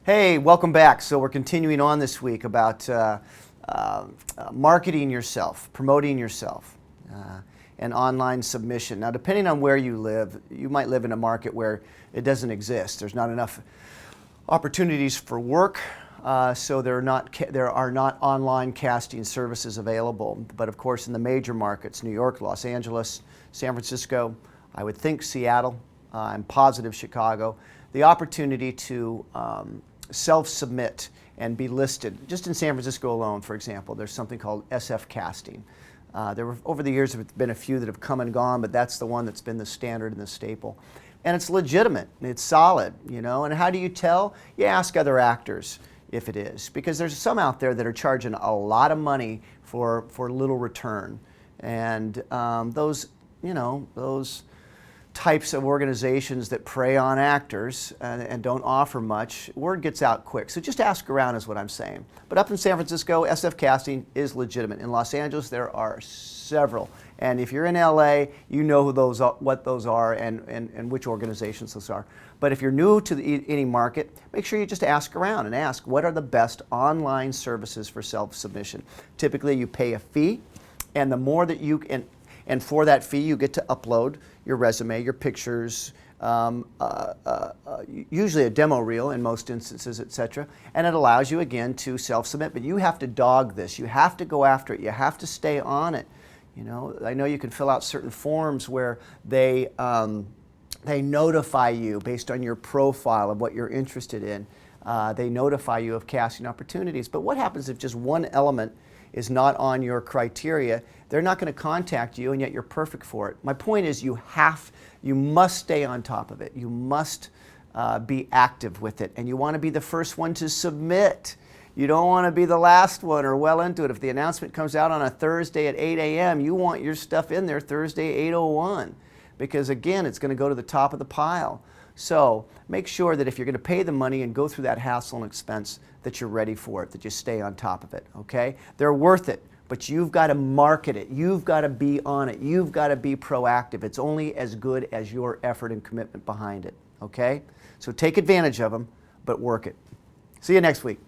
Hey, welcome back. So we're continuing on this week about marketing yourself, promoting yourself, and online submission. Now, depending on where you live, you might live in a market where it doesn't exist. There's not enough opportunities for work, so there are not online casting services available. But of course, in the major markets, New York, Los Angeles, San Francisco, I would think Seattle, I'm positive Chicago, the opportunity to self-submit and be listed. Just in San Francisco alone, for example, there's something called SF casting. Over the years, there have been a few that have come and gone, but that's the one that's been the standard and the staple. And it's legitimate, it's solid, you know. And how do you tell? You ask other actors if it is, because there's some out there that are charging a lot of money for little return. And those types of organizations that prey on actors and don't offer much, word gets out quick. So just ask around is what I'm saying. But up in San Francisco, SF casting is legitimate. In Los Angeles, there are several. And if you're in LA, you know who what those are and which organizations those are. But if you're new to any market, make sure you just ask around and ask what are the best online services for self-submission. Typically, you pay a fee, and the more that you can, and for that fee, you get to upload your resume, your pictures, usually a demo reel in most instances, etc. And it allows you, again, to self-submit. But you have to dog this. You have to go after it. You have to stay on it. You know, I know you can fill out certain forms where they notify you based on your profile of what you're interested in. They notify you of casting opportunities. But what happens if just one element is not on your criteria? They're not going to contact you, and yet you're perfect for it. My point is you must stay on top of it. You must be active with it, and you want to be the first one to submit. You don't want to be the last one or well into it. If the announcement comes out on a Thursday at 8 a.m., you want your stuff in there Thursday 8:01, because again, it's going to go to the top of the pile. So make sure that if you're going to pay the money and go through that hassle and expense, that you're ready for it, that you stay on top of it, okay? They're worth it, but you've got to market it. You've got to be on it. You've got to be proactive. It's only as good as your effort and commitment behind it, okay? So take advantage of them, but work it. See you next week.